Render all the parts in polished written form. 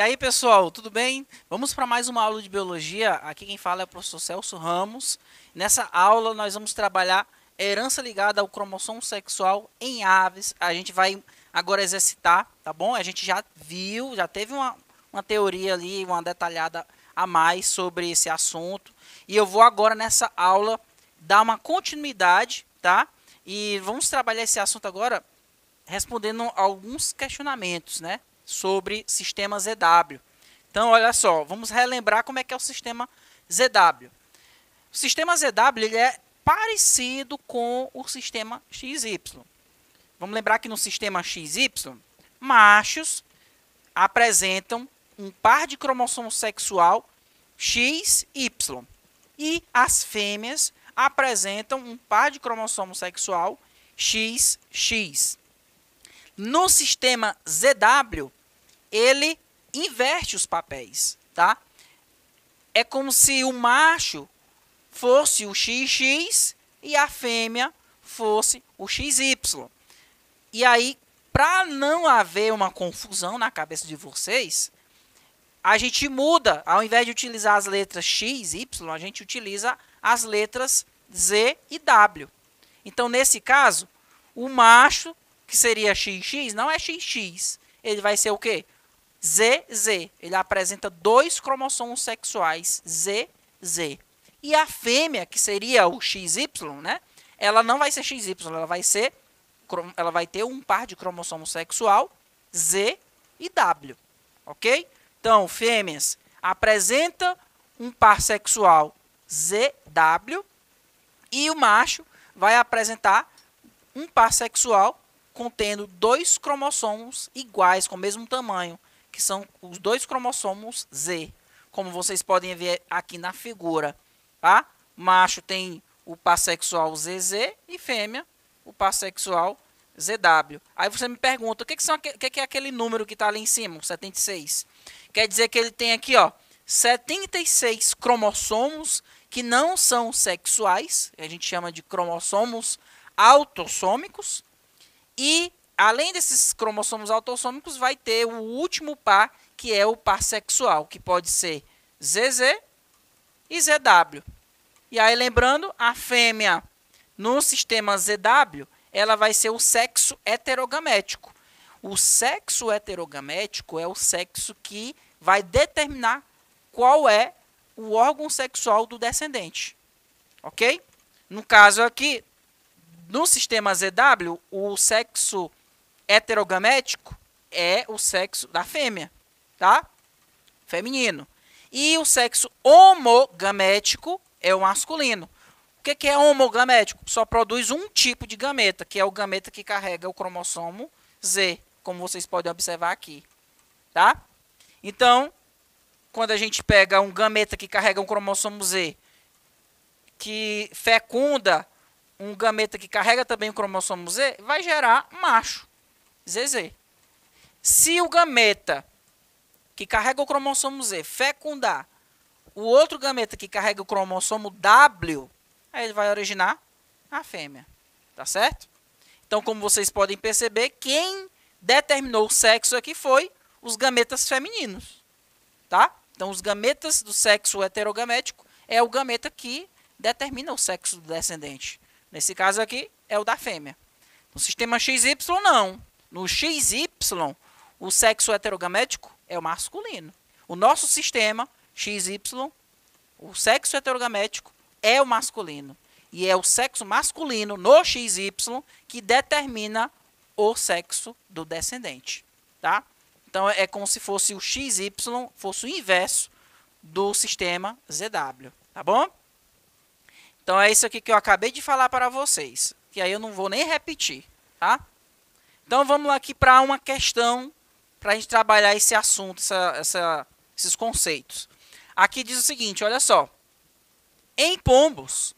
E aí, pessoal, tudo bem? Vamos para mais uma aula de biologia. Aqui quem fala é o professor Celso Ramos. Nessa aula nós vamos trabalhar herança ligada ao cromossomo sexual em aves. A gente vai agora exercitar, tá bom? A gente já viu, já teve uma teoria ali, uma detalhada a mais sobre esse assunto. E eu vou agora nessa aula dar uma continuidade, tá? E vamos trabalhar esse assunto agora respondendo alguns questionamentos, né, sobre sistema ZW. Então, olha só, vamos relembrar como é que é o sistema ZW. O sistema ZW ele é parecido com o sistema XY. Vamos lembrar que no sistema XY, machos apresentam um par de cromossomo sexual XY e as fêmeas apresentam um par de cromossomo sexual XX. No sistema ZW, ele inverte os papéis, tá? É como se o macho fosse o XX e a fêmea fosse o XY. E aí, para não haver uma confusão na cabeça de vocês, a gente muda, ao invés de utilizar as letras X, Y, a gente utiliza as letras Z e W. Então, nesse caso, o macho, que seria XX, não é XX. Ele vai ser o quê? ZZ. Ele apresenta dois cromossomos sexuais, ZZ. E a fêmea, que seria o XY, né? Ela não vai ser XY, ela vai ter um par de cromossomo sexual Z e W. Ok? Então, fêmeas apresenta um par sexual ZW e o macho vai apresentar um par sexual contendo dois cromossomos iguais, com o mesmo tamanho, que são os dois cromossomos Z, como vocês podem ver aqui na figura. Tá? Macho tem o par sexual ZZ e fêmea o par sexual ZW. Aí você me pergunta, o que é aquele número que está ali em cima, 76? Quer dizer que ele tem aqui, ó, 76 cromossomos que não são sexuais, a gente chama de cromossomos autossômicos. E, além desses cromossomos autossômicos, vai ter o último par, que é o par sexual, que pode ser ZZ e ZW. E aí, lembrando, a fêmea no sistema ZW, ela vai ser o sexo heterogamético. O sexo heterogamético é o sexo que vai determinar qual é o órgão sexual do descendente. Ok? No caso aqui, no sistema ZW, o sexo heterogamético é o sexo da fêmea, tá? Feminino. E o sexo homogamético é o masculino. O que é homogamético? Só produz um tipo de gameta, que é o gameta que carrega o cromossomo Z, como vocês podem observar aqui, tá? Então, quando a gente pega um gameta que carrega um cromossomo Z, que fecunda um gameta que carrega também o cromossomo Z, vai gerar macho, ZZ. Se o gameta que carrega o cromossomo Z fecundar o outro gameta que carrega o cromossomo W, aí ele vai originar a fêmea, tá certo? Então, como vocês podem perceber, quem determinou o sexo aqui foi os gametas femininos, tá? Então, os gametas do sexo heterogamético é o gameta que determina o sexo do descendente. Nesse caso aqui, é o da fêmea. No sistema XY, não. No XY, o sexo heterogamético é o masculino. O nosso sistema XY, o sexo heterogamético é o masculino. E é o sexo masculino no XY que determina o sexo do descendente. Tá? Então, é como se fosse o XY, fosse o inverso do sistema ZW. Tá bom? Então, é isso aqui que eu acabei de falar para vocês, que aí eu não vou nem repetir, tá? Então, vamos lá aqui para uma questão, para a gente trabalhar esse assunto, esses conceitos. Aqui diz o seguinte, olha só. Em pombos,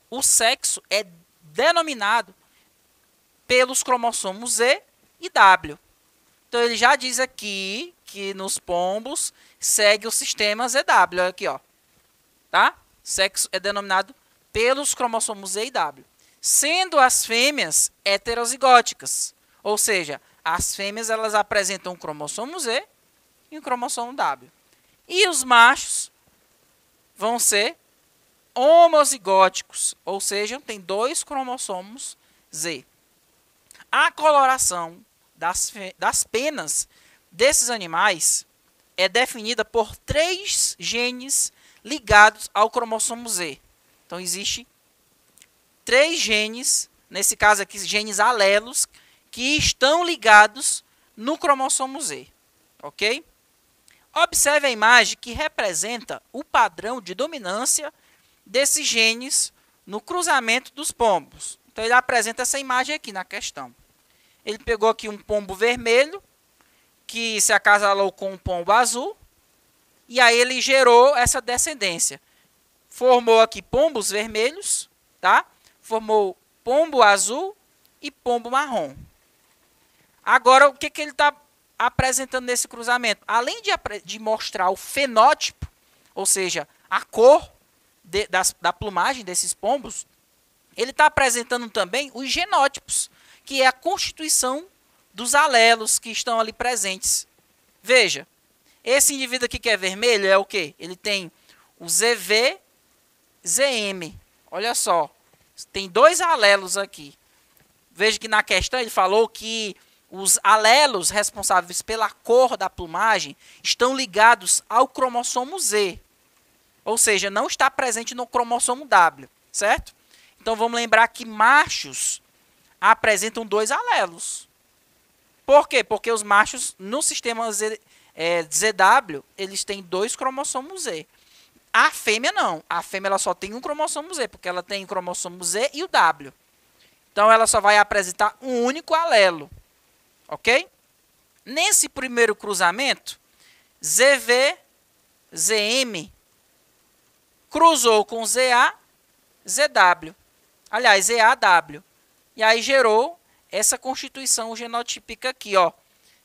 o sexo é denominado pelos cromossomos Z e W. Então, ele já diz aqui que nos pombos segue o sistema ZW. Olha aqui, ó. Tá? Sexo é denominado pelos cromossomos Z e W, sendo as fêmeas heterozigóticas, ou seja, as fêmeas elas apresentam o cromossomo Z e um cromossomo W. E os machos vão ser homozigóticos, ou seja, tem 2 cromossomos Z. A coloração das penas desses animais é definida por 3 genes ligados ao cromossomo Z. Então, existe 3 genes, nesse caso aqui, genes alelos, que estão ligados no cromossomo Z. Ok? Observe a imagem que representa o padrão de dominância desses genes no cruzamento dos pombos. Então, ele apresenta essa imagem aqui na questão. Ele pegou aqui um pombo vermelho, que se acasalou com um pombo azul, e aí ele gerou essa descendência. Formou aqui pombos vermelhos, tá? Formou pombo azul e pombo marrom. Agora, o que ele está apresentando nesse cruzamento? Além de mostrar o fenótipo, ou seja, a cor da plumagem desses pombos, ele está apresentando também os genótipos, que é a constituição dos alelos que estão ali presentes. Veja, esse indivíduo aqui que é vermelho é o quê? Ele tem o ZV, ZM. Olha só, tem 2 alelos aqui. Veja que na questão ele falou que os alelos responsáveis pela cor da plumagem estão ligados ao cromossomo Z. Ou seja, não está presente no cromossomo W, certo? Então, vamos lembrar que machos apresentam 2 alelos. Por quê? Porque os machos, no sistema ZW, eles têm 2 cromossomos Z. A fêmea não. A fêmea ela só tem um cromossomo Z, porque ela tem o cromossomo Z e o W. Então, ela só vai apresentar um único alelo. Ok? Nesse primeiro cruzamento, ZV, ZM cruzou com ZA, ZW. Aliás, ZAW. E aí gerou essa constituição genotípica aqui, ó.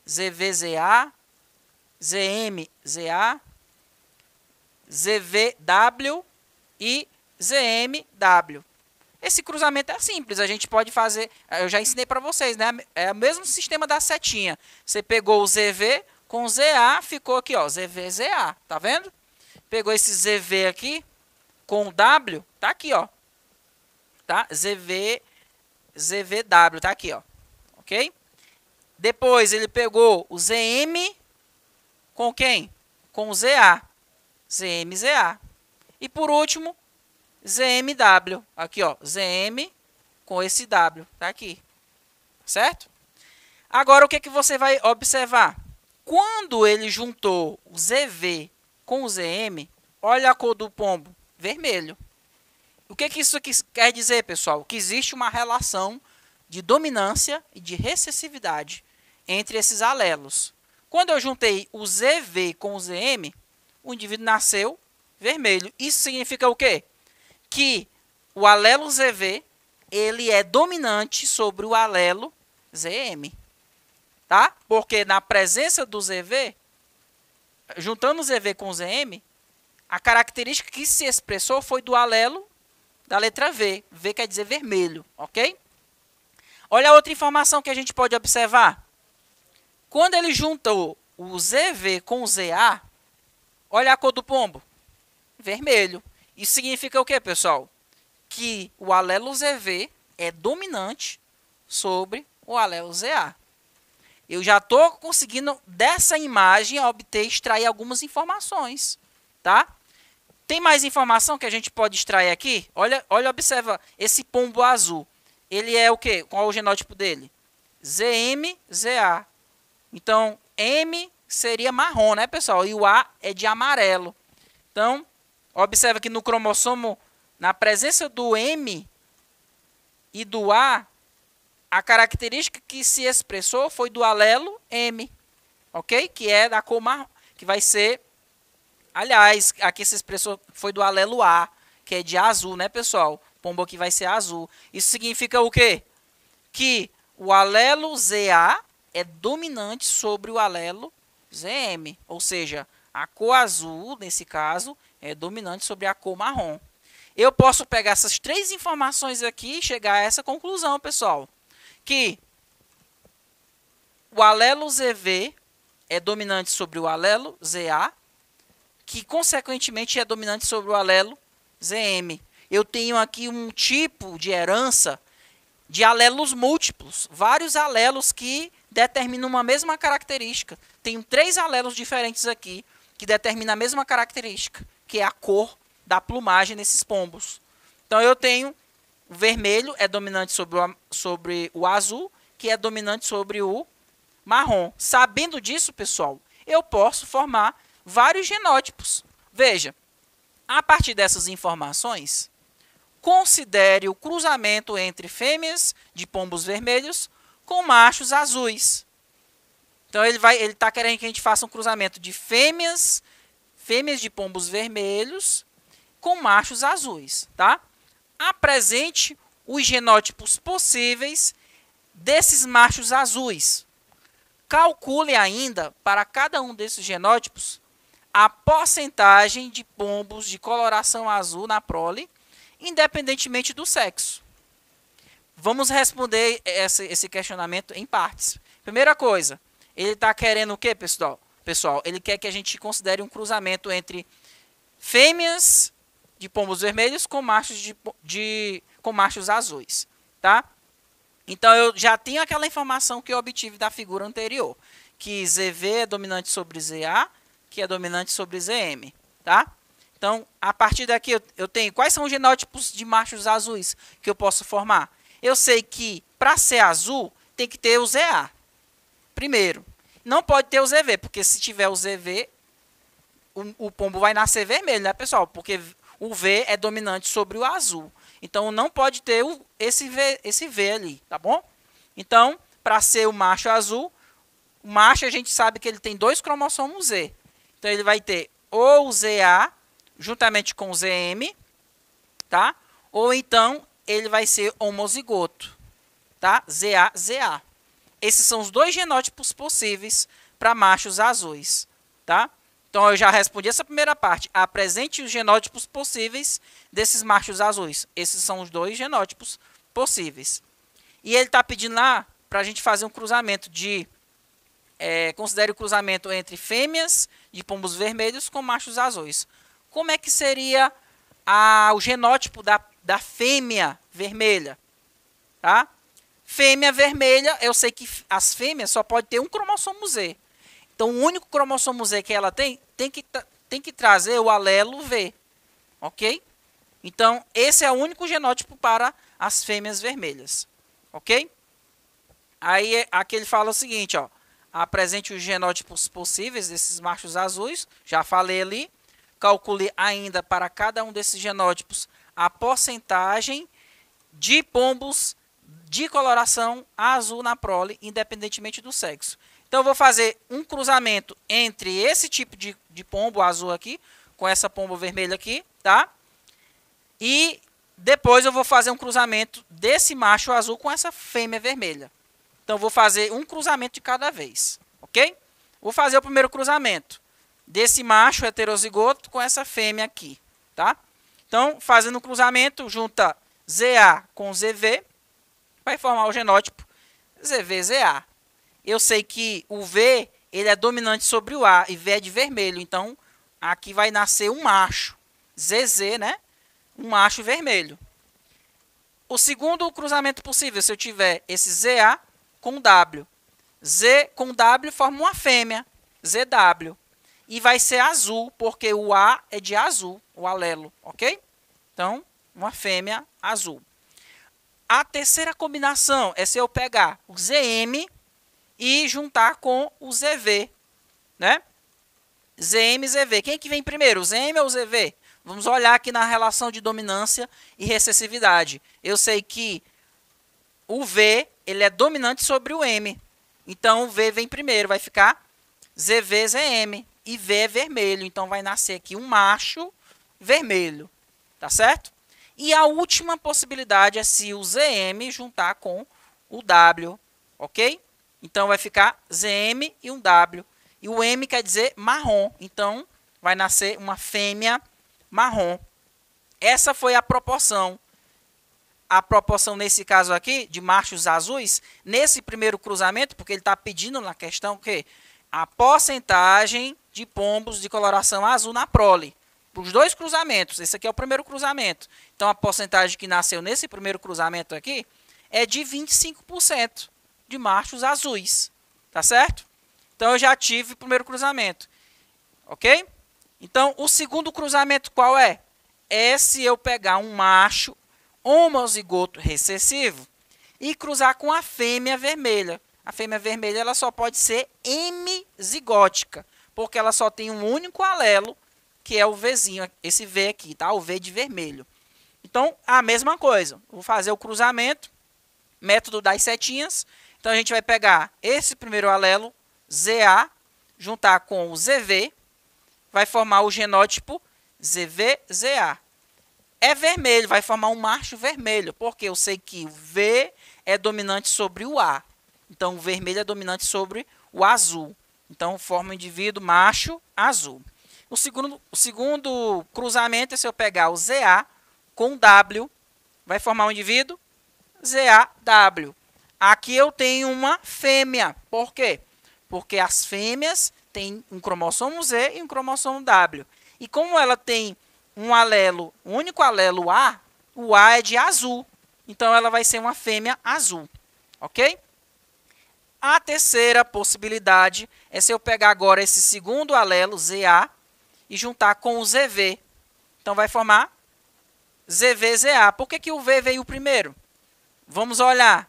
ZVZA, ZMZA, ZVW e ZMW. Esse cruzamento é simples, a gente pode fazer, eu já ensinei para vocês, né? É o mesmo sistema da setinha. Você pegou o ZV com o ZA, ficou aqui, ó, ZVZA, tá vendo? Pegou esse ZV aqui com o W, tá aqui, ó. Tá? ZVW, tá aqui, ó. OK? Depois ele pegou o ZM com quem? Com o ZA. ZMZA. E por último, ZMW. Aqui, ó, ZM com esse W, tá aqui. Certo? Agora, o que que você vai observar? Quando ele juntou o ZV com o ZM, olha a cor do pombo, vermelho. O que que isso aqui quer dizer, pessoal? Que existe uma relação de dominância e de recessividade entre esses alelos. Quando eu juntei o ZV com o ZM, o indivíduo nasceu vermelho. Isso significa o quê? Que o alelo ZV ele é dominante sobre o alelo ZM. Tá? Porque na presença do ZV, juntando o ZV com o ZM, a característica que se expressou foi do alelo da letra V. V quer dizer vermelho, ok? Olha a outra informação que a gente pode observar. Quando ele juntou o ZV com o ZA, olha a cor do pombo. Vermelho. Isso significa o quê, pessoal? Que o alelo ZV é dominante sobre o alelo ZA. Eu já estou conseguindo, dessa imagem, extrair algumas informações, tá? Tem mais informação que a gente pode extrair aqui? Olha, observa esse pombo azul. Ele é o quê? Qual é o genótipo dele? ZMZA. Então, M seria marrom, né, pessoal? E o A é de amarelo. Então, observa que no cromossomo, na presença do M e do A característica que se expressou foi do alelo M, ok? Que é da cor marrom, que vai ser... Aliás, aqui se expressou foi do alelo A, que é de azul, né, pessoal? O pombo aqui vai ser azul. Isso significa o quê? Que o alelo ZA é dominante sobre o alelo ZM. Ou seja, a cor azul, nesse caso, é dominante sobre a cor marrom. Eu posso pegar essas 3 informações aqui e chegar a essa conclusão, pessoal. Que o alelo ZV é dominante sobre o alelo ZA, que consequentemente é dominante sobre o alelo ZM. Eu tenho aqui um tipo de herança de alelos múltiplos, vários alelos que determinam uma mesma característica. Tenho 3 alelos diferentes aqui que determinam a mesma característica, que é a cor da plumagem nesses pombos. Então eu tenho o vermelho é dominante sobre o azul, que é dominante sobre o marrom. Sabendo disso, pessoal, eu posso formar vários genótipos. Veja, a partir dessas informações, considere o cruzamento entre fêmeas de pombos vermelhos com machos azuis. Então ele está querendo que a gente faça um cruzamento de fêmeas de pombos vermelhos com machos azuis, tá? Apresente os genótipos possíveis desses machos azuis. Calcule ainda para cada um desses genótipos a porcentagem de pombos de coloração azul na prole, independentemente do sexo. Vamos responder esse questionamento em partes. Primeira coisa, ele está querendo o quê, pessoal? Ele quer que a gente considere um cruzamento entre fêmeas de pombos vermelhos com machos azuis, tá? Então eu já tenho aquela informação que eu obtive da figura anterior, que ZV é dominante sobre ZA, que é dominante sobre ZM, tá? Então, a partir daqui eu tenho quais são os genótipos de machos azuis que eu posso formar. Eu sei que para ser azul tem que ter o ZA. Primeiro, não pode ter o ZV, porque se tiver o ZV, o pombo vai nascer vermelho, né, pessoal? Porque o V é dominante sobre o azul. Então, não pode ter esse V ali, tá bom? Então, para ser o macho azul, o macho a gente sabe que ele tem 2 cromossomos Z. Então, ele vai ter ou o ZA juntamente com o ZM, tá? Ou então, ele vai ser homozigoto, tá? ZA, ZA. Esses são os 2 genótipos possíveis para machos azuis, tá? Então, eu já respondi essa primeira parte. Apresente os genótipos possíveis desses machos azuis. Esses são os 2 genótipos possíveis. E ele está pedindo lá para a gente fazer um cruzamento de... considere o cruzamento entre fêmeas de pombos vermelhos com machos azuis. Como é que seria o genótipo da fêmea vermelha? Tá? Fêmea vermelha, eu sei que as fêmeas só podem ter um cromossomo Z. Então, o único cromossomo Z que ela tem que trazer o alelo V. Ok? Então, esse é o único genótipo para as fêmeas vermelhas. Ok? Aí, aqui ele fala o seguinte, ó. Apresente os genótipos possíveis desses machos azuis. Já falei ali. Calcule ainda para cada um desses genótipos a porcentagem de pombos de coloração azul na prole, independentemente do sexo. Então, eu vou fazer um cruzamento entre esse tipo de pombo azul aqui, com essa pombo vermelha aqui, tá? E depois eu vou fazer um cruzamento desse macho azul com essa fêmea vermelha. Então, eu vou fazer um cruzamento de cada vez, ok? Vou fazer o primeiro cruzamento desse macho heterozigoto com essa fêmea aqui, tá? Então, fazendo o cruzamento, junta ZA com ZV, vai formar o genótipo ZV-ZA. Eu sei que o V ele é dominante sobre o A e V é de vermelho, então aqui vai nascer um macho, ZZ, né? Um macho vermelho. O segundo cruzamento possível, se eu tiver esse ZA com W. Z com W forma uma fêmea, ZW. E vai ser azul, porque o A é de azul, o alelo, ok? Então, uma fêmea azul. A terceira combinação é se eu pegar o ZM e juntar com o ZV, né? ZM e ZV. Quem que vem primeiro, o ZM ou o ZV? Vamos olhar aqui na relação de dominância e recessividade. Eu sei que o V ele é dominante sobre o M. Então, o V vem primeiro, vai ficar ZV, ZM. E V é vermelho, então vai nascer aqui um macho vermelho, tá certo? E a última possibilidade é se o ZM juntar com o W, ok? Então, vai ficar ZM e um W. E o M quer dizer marrom, então vai nascer uma fêmea marrom. Essa foi a proporção. A proporção, nesse caso aqui, de machos azuis, nesse primeiro cruzamento, porque ele está pedindo na questão que a porcentagem de pombos de coloração azul na prole. Para os dois cruzamentos. Esse aqui é o primeiro cruzamento. Então, a porcentagem que nasceu nesse primeiro cruzamento aqui é de 25% de machos azuis. Tá certo? Então, eu já tive o primeiro cruzamento. Ok? Então, o segundo cruzamento qual é? É se eu pegar um macho homozigoto recessivo e cruzar com a fêmea vermelha. A fêmea vermelha ela só pode ser hemizigótica, porque ela só tem um único alelo, que é o Vzinho, esse V aqui, tá? O V de vermelho. Então, a mesma coisa. Vou fazer o cruzamento, método das setinhas. Então, a gente vai pegar esse primeiro alelo, ZA, juntar com o ZV, vai formar o genótipo ZVZA. É vermelho, vai formar um macho vermelho, porque eu sei que o V é dominante sobre o A. Então, o vermelho é dominante sobre o azul. Então, forma um indivíduo macho azul. O segundo cruzamento é se eu pegar o ZA com o W, vai formar um indivíduo ZAW. Aqui eu tenho uma fêmea. Por quê? Porque as fêmeas têm um cromossomo Z e um cromossomo W. E como ela tem um alelo, um único alelo A, o A é de azul. Então, ela vai ser uma fêmea azul. Ok? A terceira possibilidade é se eu pegar agora esse segundo alelo, ZA, e juntar com o ZV. Então, vai formar ZVZA. Por que o V veio primeiro? Vamos olhar.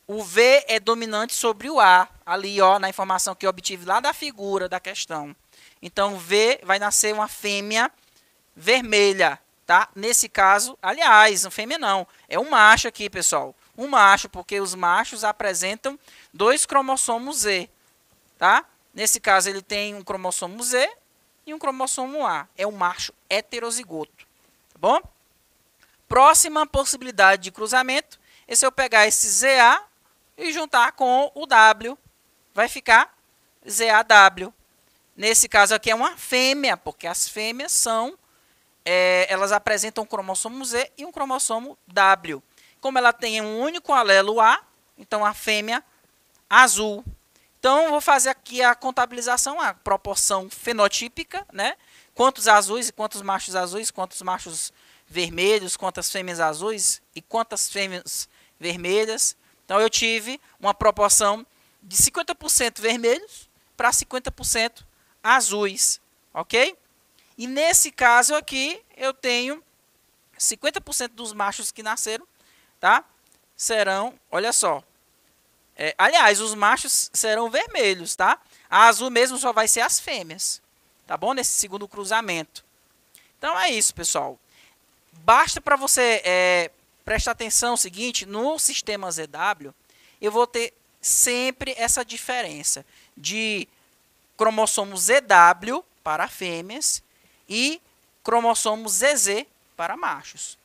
O V é dominante sobre o A, ali ó, na informação que eu obtive lá da figura da questão. Então, o V vai nascer uma fêmea vermelha, tá? Nesse caso, aliás, uma fêmea não, é um macho aqui, pessoal. Um macho, porque os machos apresentam 2 cromossomos Z, tá? Nesse caso, ele tem um cromossomo Z e um cromossomo A. É um macho heterozigoto, tá bom? Próxima possibilidade de cruzamento é se eu pegar esse ZA e juntar com o W, vai ficar ZAW. Nesse caso aqui é uma fêmea, porque as fêmeas são, elas apresentam um cromossomo Z e um cromossomo W. Como ela tem um único alelo A, então a fêmea azul. Então, eu vou fazer aqui a contabilização, a proporção fenotípica, né? Quantos azuis e quantos machos azuis, quantos machos vermelhos, quantas fêmeas azuis e quantas fêmeas vermelhas. Então, eu tive uma proporção de 50% vermelhos para 50% azuis, ok? E nesse caso aqui, eu tenho 50% dos machos que nasceram, tá? Serão, olha só. Aliás, os machos serão vermelhos, tá? A azul mesmo só vai ser as fêmeas, tá bom? Nesse segundo cruzamento. Então, é isso, pessoal. Basta para você prestar atenção, o seguinte, no sistema ZW, eu vou ter sempre essa diferença de cromossomo ZW para fêmeas e cromossomo ZZ para machos.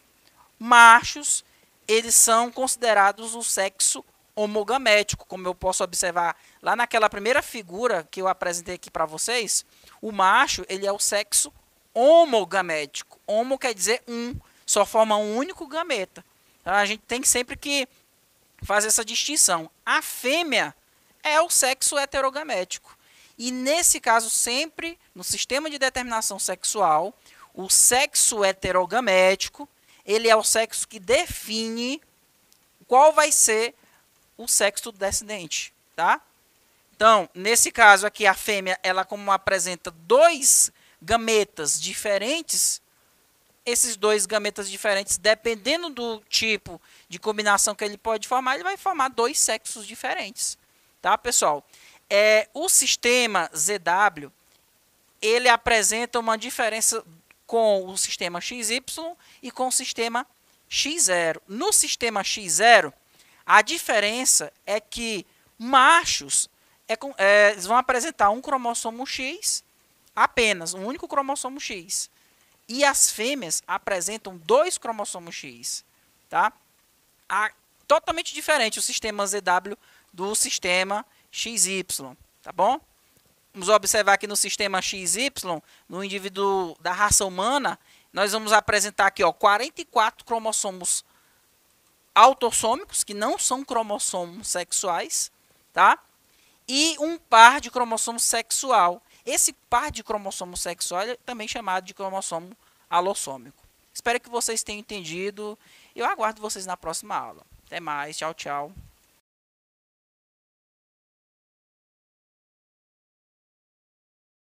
Machos, eles são considerados o sexo homogamético, como eu posso observar lá naquela primeira figura que eu apresentei aqui para vocês. O macho, ele é o sexo homogamético. Homo quer dizer um, só forma um único gameta. Então, a gente tem sempre que fazer essa distinção. A fêmea é o sexo heterogamético. E nesse caso, sempre no sistema de determinação sexual, o sexo heterogamético, ele é o sexo que define qual vai ser o sexo do descendente, tá? Então, nesse caso aqui, a fêmea, ela como apresenta 2 gametas diferentes, esses 2 gametas diferentes, dependendo do tipo de combinação que ele pode formar, ele vai formar 2 sexos diferentes, tá, pessoal? O sistema ZW, ele apresenta uma diferença com o sistema XY e com o sistema X0. No sistema X0, a diferença é que machos eles vão apresentar um cromossomo X apenas, um único cromossomo X. E as fêmeas apresentam 2 cromossomos X. Tá? Totalmente diferente o sistema ZW do sistema XY. Tá bom? Vamos observar aqui no sistema XY, no indivíduo da raça humana, nós vamos apresentar aqui 44 cromossomos autossômicos, que não são cromossomos sexuais, tá? e um par de cromossomo sexual. Esse par de cromossomo sexual é também chamado de cromossomo alossômico. Espero que vocês tenham entendido. Eu aguardo vocês na próxima aula. Até mais. Tchau, tchau.